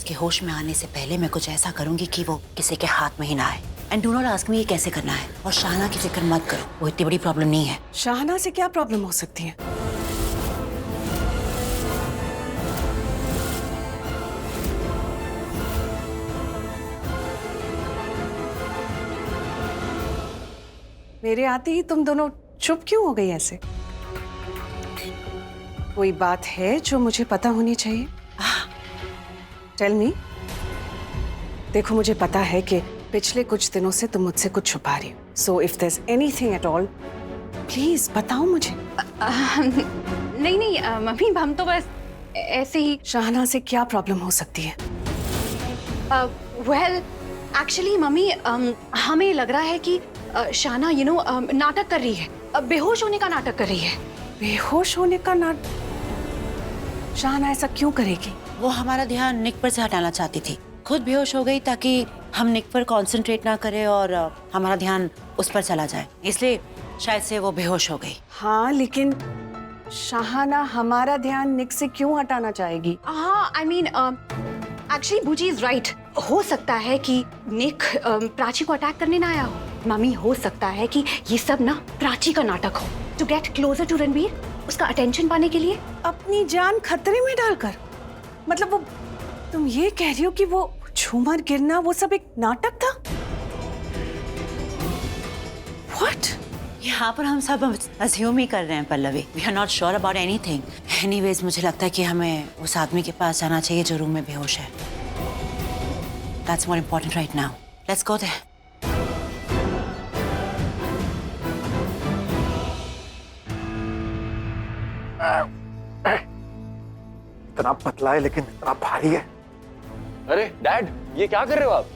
उसके होश में आने से पहले मैं कुछ ऐसा करूंगी कि वो किसी के हाथ में ही ना आए। And do not ask me ये कैसे करना है। और शाहना की फिक्र मत करो, वो इतनी बड़ी प्रॉब्लम नहीं है। शाहना से क्या प्रॉब्लम हो सकती है? मेरे आते ही तुम दोनों चुप क्यों हो गई ऐसे? कोई बात है जो मुझे पता होनी चाहिए? Tell me. देखो, मुझे पता है कि पिछले कुछ दिनों से तुम मुझसे कुछ छुपा रही हो। So if there is anything at all, please बताओ मुझे। नहीं नहीं मम्मी, हम तो बस ऐसे ही। शाहना से क्या प्रॉब्लम हो सकती है? वेल एक्चुअली मम्मी, हमें लग रहा है कि शाहना नाटक कर रही है, बेहोश होने का नाटक कर रही है। बेहोश होने का नाटक? शाहना ऐसा क्यों करेगी? वो हमारा ध्यान निक पर से हटाना चाहती थी। खुद बेहोश हो गई ताकि हम निक पर कंसंट्रेट ना करें और हमारा ध्यान उस पर चला जाए, इसलिए शायद से वो बेहोश हो गई। हाँ, लेकिन शाहना हमारा ध्यान निक से क्यों हटाना चाहेगी? हाँ, आई मीन एक्चुअली बूजी इज राइट। हो सकता है कि निक प्राची को अटैक करने ना आया हो। मम्मी, हो सकता है कि ये सब ना प्राची का नाटक हो, to get closer to Ranbir, उसका अटेंशन पाने के लिए। अपनी जान खतरे में डालकर? मतलब वो, तुम ये कह रही हो कि वो झूमर गिरना वो सब एक नाटक था? What? यहाँ पर हम सब अज्यूम ही कर रहे हैं Pallavi. We are not sure about anything. Anyways, मुझे लगता है कि हमें उस आदमी के पास जाना चाहिए जो रूम में बेहोश है। That's more important right now. Let's go there. इतना पतला है लेकिन इतना भारी है। अरे डैड, ये क्या कर रहे हो आप?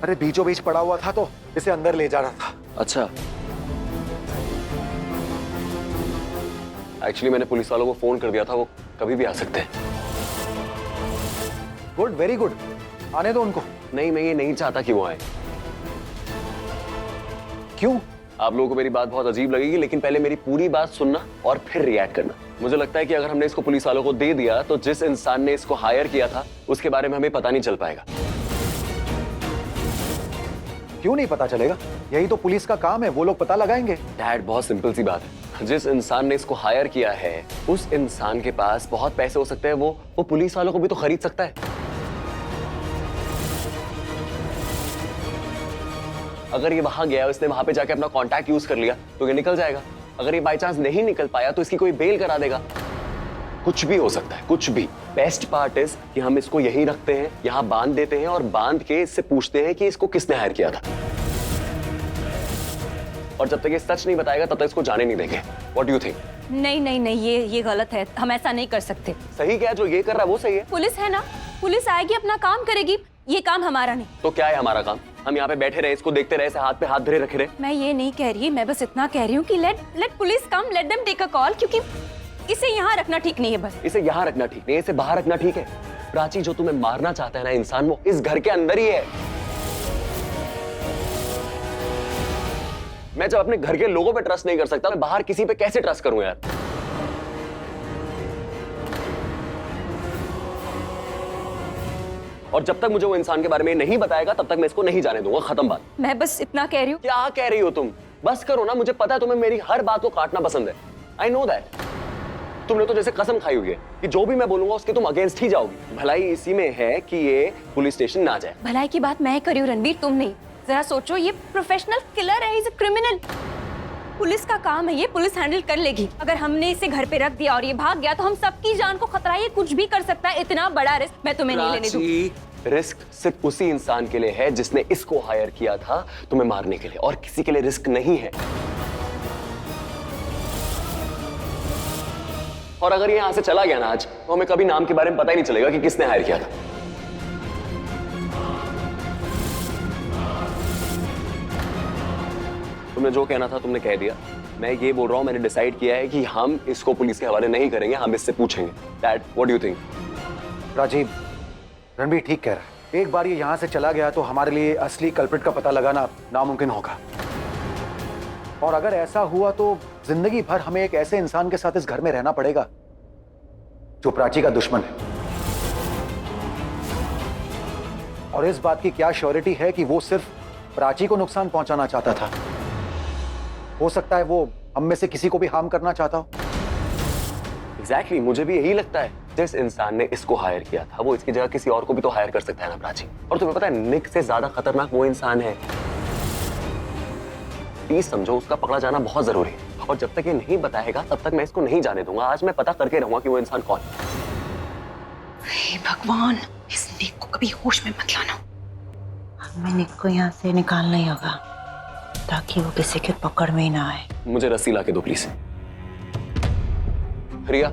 अरे बीचों बीच पड़ा हुआ था तो इसे अंदर ले जा रहा था। अच्छा, एक्चुअली मैंने पुलिस वालों को फोन कर दिया था, वो कभी भी आ सकते हैं। गुड, वेरी गुड, आने दो उनको। नहीं, मैं ये नहीं चाहता कि वो आए। क्यों? आप लोगों को मेरी बात बहुत अजीब लगेगी, लेकिन पहले मेरी पूरी बात सुनना और फिर रिएक्ट करना। मुझे लगता है कि अगर हमने इसको पुलिस वालों को दे दिया तो जिस इंसान ने इसको हायर किया था उसके बारे में हमें पता नहीं चल पाएगा। क्यों नहीं पता चलेगा? यही तो पुलिस का काम है, वो लोग पता लगाएंगे। डैड, बहुत सिंपल सी बात है। जिस इंसान ने इसको हायर किया है उस इंसान के पास बहुत पैसे हो सकते हैं, वो पुलिस वालों को भी तो खरीद सकता है। अगर ये वहां गया, इसने वहां पे जाके अपना कॉन्टैक्ट यूज कर लिया तो ये निकल जाएगा। अगर ये बाय चांस नहीं निकल पाया तो इसकी कोई बेल करा देगा। कुछ भी हो सकता है, कुछ भी। बेस्ट पार्ट इज कि हम इसको यहीं रखते हैं, यहाँ बांध देते हैं और बांध के इससे पूछते हैं कि इसको किसने हायर किया था। और जब तक ये सच नहीं बताएगा तब तक इसको जाने नहीं देंगे। What do you think? नहीं नहीं नहीं, ये गलत है, हम ऐसा नहीं कर सकते। सही क्या है? जो ये कर रहा है वो सही है। पुलिस है ना, पुलिस आएगी, अपना काम करेगी, ये काम हमारा नहीं। तो क्या है हमारा काम? हम यहाँ पे बैठे रहे, इसको देखते रहे, हाथ पे हाथ धरे रखे रहे? मैं ये नहीं कह रही, मैं बस इतना कह रही हूँ कि let police come, let them take a call, क्योंकि इसे यहाँ रखना ठीक नहीं है। बस इसे यहाँ रखना ठीक नहीं है, इसे बाहर रखना ठीक है। प्राची, जो तुम्हें मारना चाहता है ना इंसान, वो इस घर के अंदर ही है। मैं जब अपने घर के लोगों पे ट्रस्ट नहीं कर सकता, मैं बाहर किसी पे कैसे ट्रस्ट करूं यार? और जब तक मुझे वो इंसान के बारे में नहीं बताएगा तब तक मैं इसको नहीं जाने दूंगा। खत्म बात। मैं बस इतना कह रही हूँ। क्या कह रही हो तुम? बस करो ना, मुझे पता है तुम्हें मेरी हर बात को काटना पसंद है। I know that. तुमने तो जैसे कसम खाई हुई है कि जो भी मैं बोलूंगा उसके तुम अगेंस्ट ही जाओगी। भलाई इसी में है कि ये पुलिस स्टेशन ना जाए। भलाई की बात मैं करी हूँ रणबीर, तुम नहीं। जरा सोचो, ये प्रोफेशनल किलर है, इज अ क्रिमिनल। पुलिस का काम है, ये पुलिस हैंडल कर लेगी। अगर हमने इसे घर पे रख दिया और ये भाग गया तो हम सबकी जान को खतरा है। ये कुछ भी कर सकता है, इतना बड़ा रिस्क मैं तुम्हें नहीं लेने दूंगी। रिस्क सिर्फ उसी इंसान के लिए है जिसने इसको हायर किया था तुम्हें मारने के लिए, और किसी के लिए रिस्क नहीं है। और अगर ये यहां से चला गया ना आज, तो हमें कभी नाम के बारे में पता ही नहीं चलेगा कि किसने हायर किया था। तुमने जो कहना था तुमने कह दिया। मैं ये बोल रहा हूं, मैंने डिसाइड किया है कि हम इसको पुलिस के हवाले नहीं करेंगे, हम इससे पूछेंगे। Dad, what do you think? Rajiv, Ranbir ठीक कह रहा है। एक बार ये यहाँ से चला गया तो हमारे लिए असली कल्प्रिट का पता लगाना नामुमकिन होगा। और अगर ऐसा हुआ तो जिंदगी भर हमें एक ऐसे इंसान के साथ इस घर में रहना पड़ेगा जो प्राची का दुश्मन है। और इस बात की क्या श्योरिटी है कि वो सिर्फ प्राची को नुकसान पहुंचाना चाहता था? हो सकता है वो हम में से किसी को भी हार्म करना चाहता हो। एग्जैक्टली, मुझे भी यही लगता है। जिस इंसान ने इसको हायर किया था वो इसकी जगह किसी और को भी तो हायर कर सकता है ना प्राची। और तुम्हें पता है निक से ज्यादा खतरनाक वो इंसान है। प्लीज समझो, उसका पकड़ा जाना बहुत जरूरी है और जब तक ये नहीं बताएगा तब तक मैं इसको नहीं जाने दूंगा। आज मैं पता करके रहूंगा कि वो इंसान कौन है। हे भगवान, इस निक को कभी होश में मत लाना। हमें निक को यहाँ से निकालना ही होगा ताकि वो किसी के पकड़ में ही ना आए। मुझे रस्सी ला के दो प्लीज। रिया,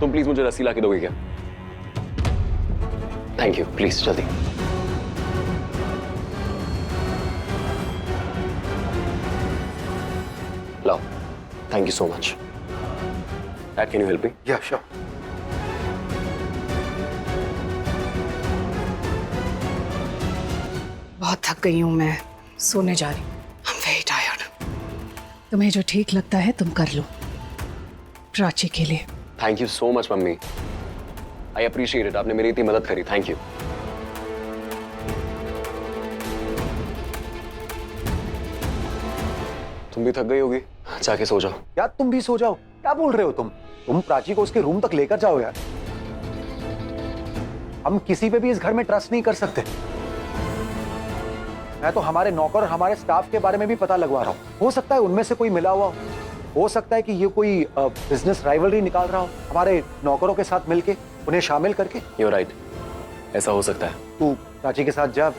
तुम प्लीज मुझे रस्सी ला के दोगे क्या? थैंक यू, प्लीज जल्दी। लाओ, thank you so much. Dad, can you help me? या श्योर। बहुत थक गई हूँ मैं, सोने जा रही हूँ। I am very tired. तुम्हें जो ठीक लगता है तुम कर लो, प्राची के लिए। Thank you so much mummy, I appreciate it. आपने मेरी इतनी मदद करी, थैंक यू। तुम भी थक गई होगी, जाके सो जाओ। यार तुम भी सो जाओ, क्या बोल रहे हो तुम प्राची को उसके रूम तक लेकर जाओ यार। हम किसी पे भी इस घर में ट्रस्ट नहीं कर सकते। मैं तो हमारे नौकर और हमारे स्टाफ के बारे में भी पता लगवा रहा हूँ। हो सकता है उनमें से कोई मिला हुआ हो सकता है कि ये कोई बिजनेस राइवलरी निकाल रहा हो हमारे नौकरों के साथ मिलके, उन्हें शामिल करके। You're right, ऐसा हो सकता है। तू प्राची के साथ जा,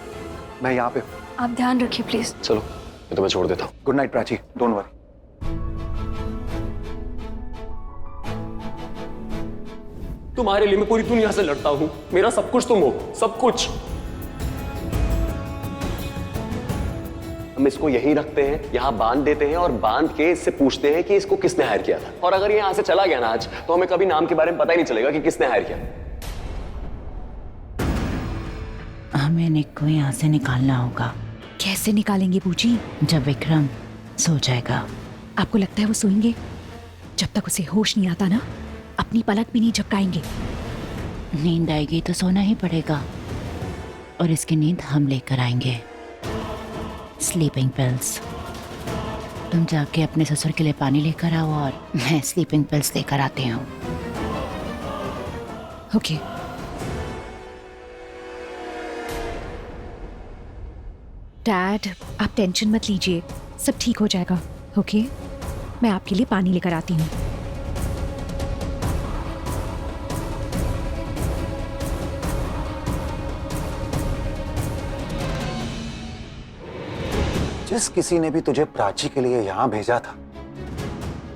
मैं यहाँ पे हूँ। आप ध्यान रखिए प्लीज। चलो, मैं तुम्हें छोड़ देता हूँ। Good night Prachi, don't worry. तुम्हारे लिए मैं पूरी दुनिया से लड़ता हूँ। मेरा सब कुछ तुम हो, सब कुछ। हम इसको यही रखते हैं, यहाँ बांध देते हैं और बांध के इससे पूछते हैं कि इसको किसने हायर किया था। और अगर ये यहाँ से चला गया ना आज, तो हमें कभी नाम के बारे में पता ही नहीं चलेगा कि किसने हायर किया। हमें निक को यहाँ से निकालना होगा। कैसे निकालेंगे बूजी? जब विक्रम सो जाएगा। आपको लगता है वो सोएंगे? जब तक उसे होश नहीं आता ना, अपनी पलक भी नहीं झपकाएंगे। नींद आएगी तो सोना ही पड़ेगा और इसकी नींद हम लेकर आएंगे। Sleeping pills. तुम जाके अपने ससुर के लिए पानी लेकर आओ और मैं स्लीपिंग पिल्स लेकर आती हूँ। ओके। डैड, आप टेंशन मत लीजिए, सब ठीक हो जाएगा। ओके, मैं आपके लिए पानी लेकर आती हूँ। जिस किसी ने भी तुझे प्राची के लिए यहां भेजा था,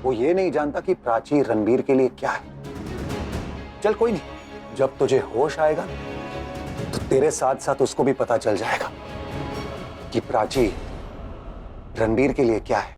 वो ये नहीं जानता कि प्राची रणबीर के लिए क्या है। चल कोई नहीं, जब तुझे होश आएगा तो तेरे साथ साथ उसको भी पता चल जाएगा कि प्राची रणबीर के लिए क्या है।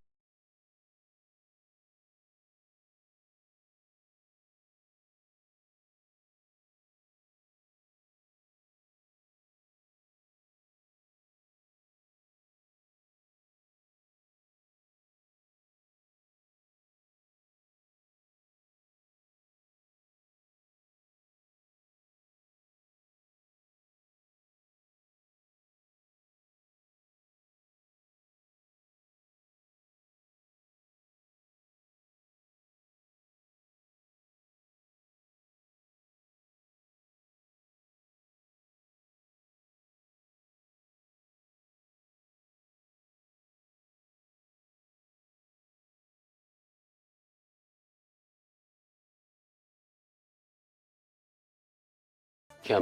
क्या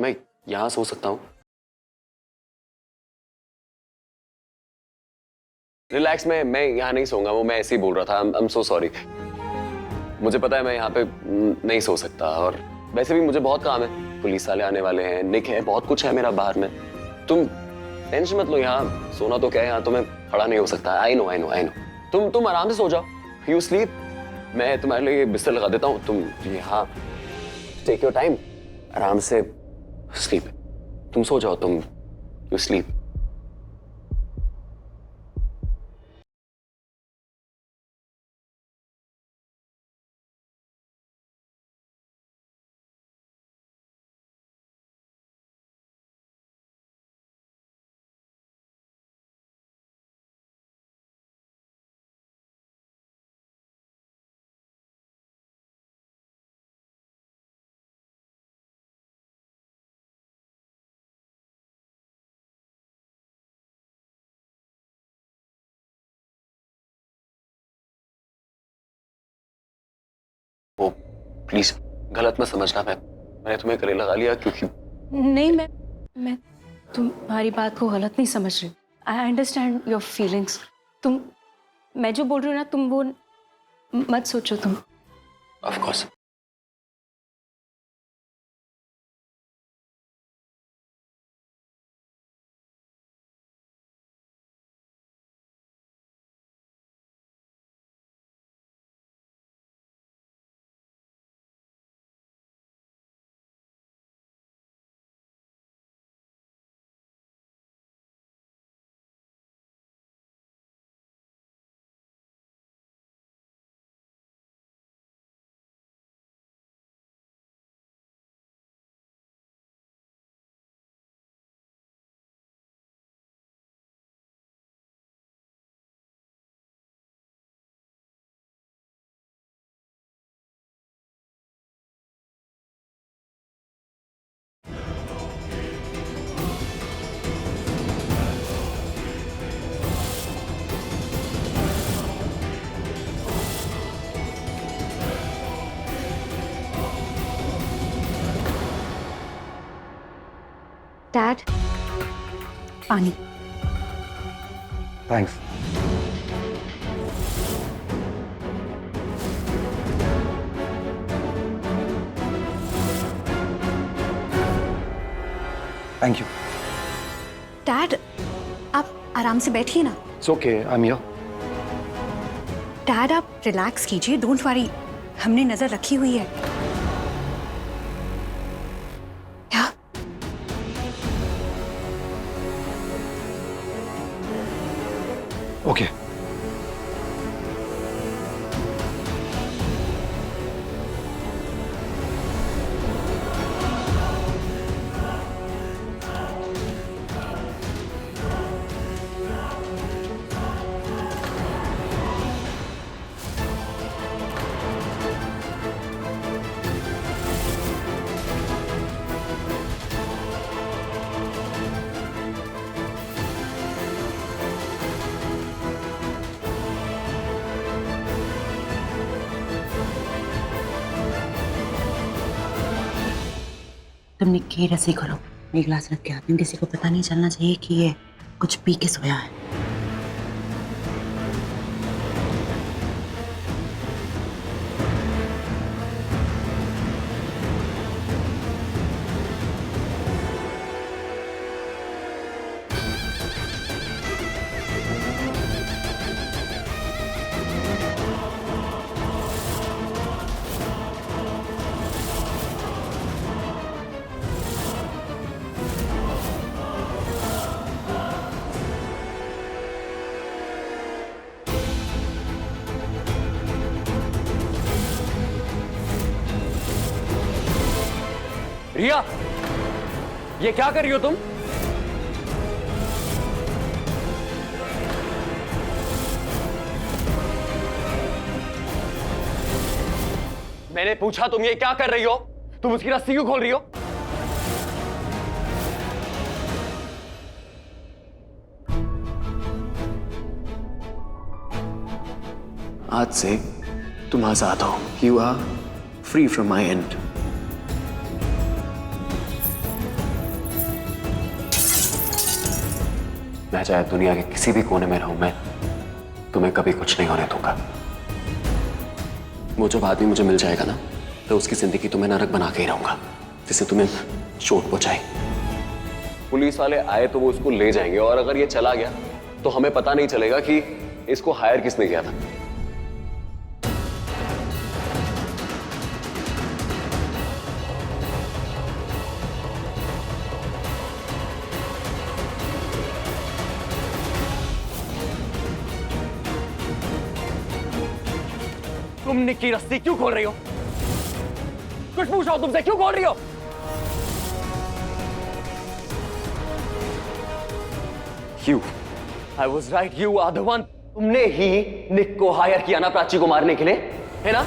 मैं यहां सो सकता हूं? रिलैक्स, मैं यहाँ नहीं सोऊंगा। वो मैं ऐसे ही बोल रहा था। I'm so sorry। मुझे पता है मैं यहाँ पे नहीं सो सकता और वैसे भी मुझे बहुत काम है। पुलिस वाले आने वाले हैं, निक है, बहुत कुछ है मेरा बाहर में। तुम टेंशन मत लो, यहाँ सोना तो क्या है, यहाँ तो मैं खड़ा नहीं हो सकता। I know. तुम आराम से सो जाओ। You sleep. मैं तुम्हारे लिए बिस्तर लगा देता हूँ। तुम यहाँ टेक योर टाइम, आराम से स्लीप। तुम सो जाओ, तुम यू स्लीप। प्लीज गलत मत समझना, मैंने तुम्हें गले लगा लिया क्योंकि नहीं, मैं तुम्हारी बात को गलत नहीं समझ रही। I understand your feelings. मैं जो बोल रही हूँ ना, तुम वो मत सोचो तुम। Of course. डैड, पानी। थैंक्स। Thank you. डैड, आप आराम से बैठिए ना। It's okay, I am here. Dad, आप रिलैक्स कीजिए, डोंट वरी, हमने नजर रखी हुई है। क्या? ओके। तुम निक्की रस्सी खोलो, एक गिलास रख के आती हूँ। किसी को पता नहीं चलना चाहिए कि ये कुछ पी के सोया है। रिया, ये क्या कर रही हो तुम? मैंने पूछा तुम ये क्या कर रही हो? तुम उसकी रस्सी क्यों खोल रही हो? आज से तुम आजाद हो। You are free from my end. मैं चाहे दुनिया के किसी भी कोने में रहूं, मैं तुम्हें कभी कुछ नहीं होने दूंगा। वो जब आदमी मुझे मिल जाएगा ना, तो उसकी जिंदगी तुम्हें नरक बना के ही रहूंगा, जिससे तुम्हें चोट पहुंचाई। पुलिस वाले आए तो वो उसको ले जाएंगे, और अगर ये चला गया तो हमें पता नहीं चलेगा कि इसको हायर किसने किया था। तुम निक्की रस्सी क्यों खोल रही हो? कुछ पूछ रहा हूं तुमसे, क्यों खोल रही हो? You, I was right, you are the one. तुमने ही निक को हायर किया ना प्राची को मारने के लिए, है ना?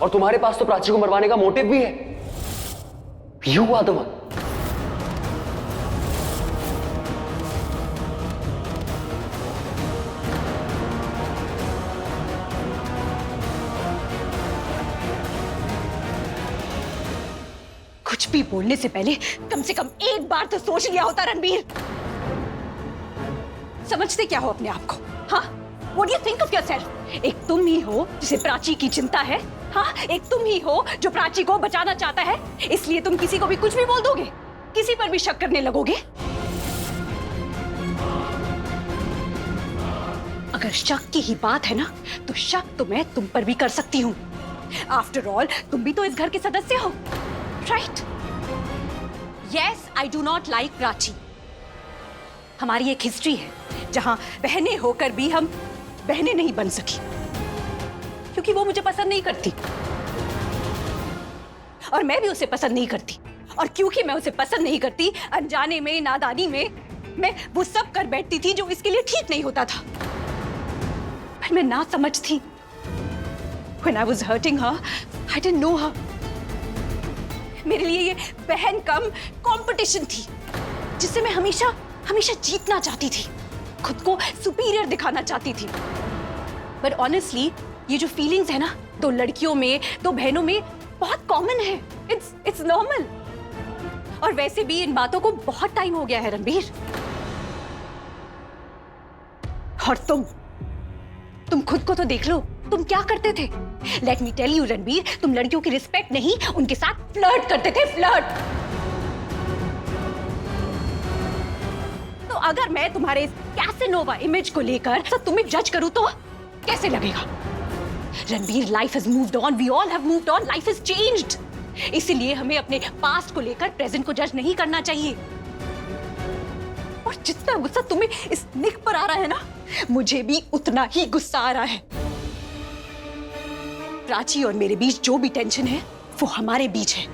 और तुम्हारे पास तो प्राची को मरवाने का मोटिव भी है। You are the one. कुछ भी बोलने से पहले कम से कम एक बार तो सोच लिया होता रणबीर। समझते क्या हो अपने आप को? हाँ, What do you think of yourself? एक तुम ही हो जिसे प्राची की चिंता है। हाँ, एक तुम ही हो जो प्राची को बचाना चाहता है, इसलिए तुम किसी को भी कुछ भी बोल दोगे, किसी पर भी शक करने लगोगे। अगर शक की ही बात है ना, तो शक तो मैं तुम पर भी कर सकती हूँ। आफ्टर ऑल तुम भी तो इस घर के सदस्य हो, right? Yes, I do not like Prachi. हमारी एक हिस्ट्री है जहां बहनें होकर भी हम बहनें नहीं बन सकी, क्योंकि वो मुझे पसंद नहीं करती और मैं भी उसे पसंद नहीं करती। और क्योंकि मैं उसे पसंद नहीं करती, अनजाने में, नादानी में मैं वो सब कर बैठती थी जो इसके लिए ठीक नहीं होता था। पर मैं ना समझ थी। When I was hurting her, I didn't know her. मेरे लिए ये बहन कम कंपटीशन थी, जिससे मैं हमेशा हमेशा जीतना चाहती थी, खुद को सुपीरियर दिखाना चाहती थी। बट ऑनेस्टली ये जो फीलिंग्स है ना, दो लड़कियों में, दो बहनों में बहुत कॉमन है। It's normal. और वैसे भी इन बातों को बहुत टाइम हो गया है रणबीर। और तुम खुद को तो देख लो, तुम क्या करते थे? Let me tell you Ranbir, तुम लड़कियों की रिस्पेक्ट नहीं, उनके साथ फ्लर्ट करते थे, फ्लर्ट। तो अगर मैं तुम्हारे इस कैसेनोवा इमेज को लेकर तो तुम्हें जज करूं तो कैसे लगेगा? Ranbir, life has moved on, we all have moved on, life has changed. इसलिए हमें अपने पास्ट को लेकर प्रेजेंट को जज नहीं करना चाहिए। और जितना गुस्सा तुम्हें इस निक पर आ रहा है ना, मुझे भी उतना ही गुस्सा आ रहा है। प्राची और मेरे बीच जो भी टेंशन है वो हमारे बीच है।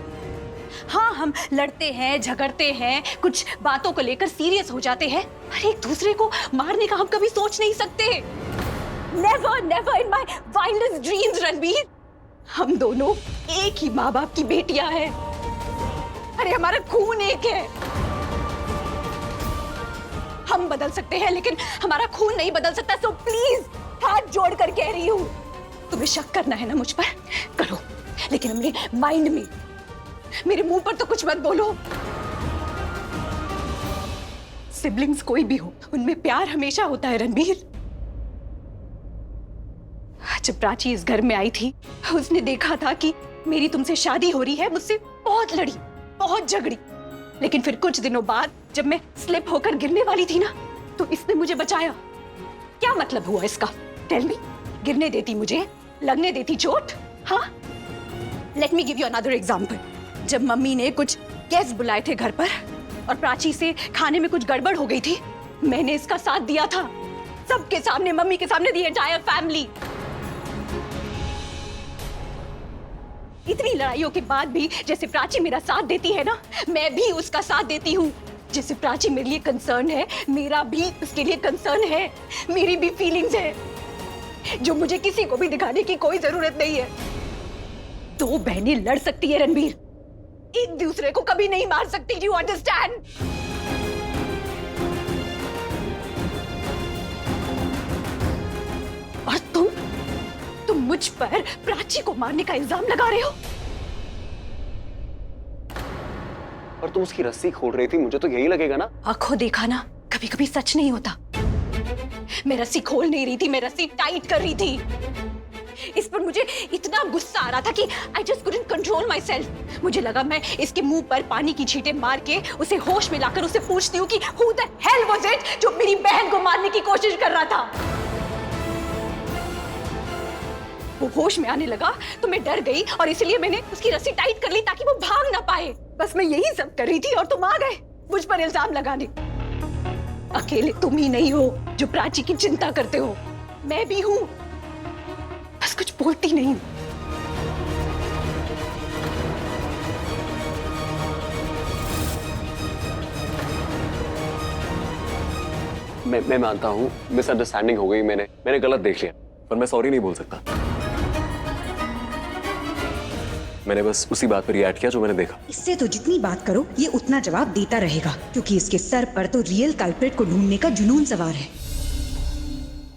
हाँ, हम लड़ते हैं, झगड़ते हैं, कुछ बातों को लेकर सीरियस हो जाते हैं, पर एक दूसरे को मारने का हम कभी सोच नहीं सकते। Never never in my wildest dreams Ranbir. हम दोनों एक ही माँ बाप की बेटियां हैं। अरे हमारा खून एक है। हम बदल सकते हैं लेकिन हमारा खून नहीं बदल सकता। सो प्लीज, हाथ जोड़कर कह रही हूं, तुम्हें शक करना है ना मुझ पर, करो, लेकिन मेरे माइंड में, मेरे मुंह पर तो कुछ मत बोलो। सिबलिंग्स कोई भी हो, उनमें प्यार हमेशा होता है रणबीर। जब प्राची इस घर में आई थी, उसने देखा था कि मेरी तुमसे शादी हो रही है, मुझसे बहुत लड़ी, बहुत झगड़ी, लेकिन फिर कुछ दिनों बाद जब मैं स्लिप होकर गिरने वाली थी ना, तो इसने मुझे बचाया। क्या मतलब हुआ इसका? Tell me. गिरने देती मुझे, लगने देती चोट? हाँ, let me give you another example. जब मम्मी ने कुछ गेस्ट बुलाए थे घर पर और प्राची से खाने में कुछ गड़बड़ हो गई थी, मैंने इसका साथ दिया था, सबके सामने, मम्मी के सामने, दी एंटायर फैमिली। इतनी लड़ाइयों के बाद भी जैसे प्राची मेरा साथ देती है ना, मैं भी उसका साथ देती हूँ। जैसे प्राची मेरे लिए कंसर्न है, मेरा भी उसके लिए कंसर्न है। मेरी भी फीलिंग्स है जो मुझे किसी को भी दिखाने की कोई जरूरत नहीं है। दो बहनें लड़ सकती है रणबीर, एक दूसरे को कभी नहीं मार सकती। Do you understand? और तुम मुझ पर प्राची को मारने का इल्जाम लगा रहे हो। और तुम उसकी रस्सी खोल रही थी, मुझे तो यही लगेगा ना। आंखों देखा ना, कभी कभी सच नहीं होता। मैं रस्सी खोल नहीं रही थी, मैं रस्सी टाइट कर रही थी। इस पर मुझे इतना गुस्सा आ रहा था कि I just couldn't control myself। मुझे लगा मैं इसके मुंह पर पानी की छींटे मार के उसे होश में लाकर उससे पूछती हूँ कि who the hell was it जो मेरी बहन को मारने की कोशिश कर रहा था। वो होश में आने लगा तो मैं डर गई और इसलिए मैंने उसकी रस्सी टाइट कर ली ताकि वो भाग ना पाए। बस मैं यही सब कर रही थी और तुम आ गए मुझ पर इल्जाम लगाने। अकेले तुम ही नहीं हो जो प्राची की चिंता करते हो, मैं भी हूं, बस कुछ बोलती नहीं। मैं मानता हूँ मिसअंडरस्टैंडिंग हो गई, मैंने गलत देख लिया, पर मैं सॉरी नहीं बोल सकता। मैंने बस उसी बात पर रिएक्ट किया जो मैंने देखा। इससे तो जितनी बात करो ये उतना जवाब देता रहेगा, क्योंकि इसके सर पर तो रियल कल्प्रिट को ढूंढने का जुनून सवार है।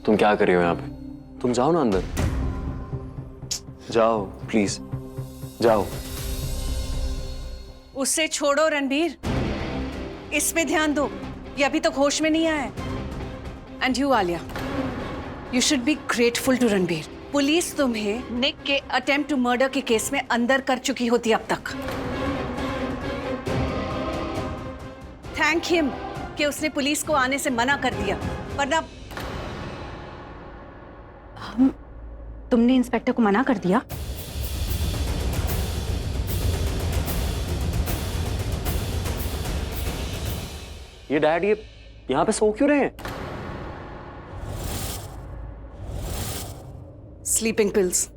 तुम क्या कर रही हो यहाँ पे? तुम जाओ ना अंदर, जाओ प्लीज, जाओ। उसे छोड़ो रणबीर, इस पे ध्यान दो, ये अभी तक होश में नहीं आया है। And you Alia, you should be grateful to Ranbir. Police तुम्हें निक के अटेम्प्ट टू मर्डर के केस में अंदर कर चुकी होती अब तक। थैंक हिम कि उसने पुलिस को आने से मना कर दिया, वरना तुमने इंस्पेक्टर को मना कर दिया? ये डैड ये यहाँ पे सो क्यों रहे हैं? Sleeping pills.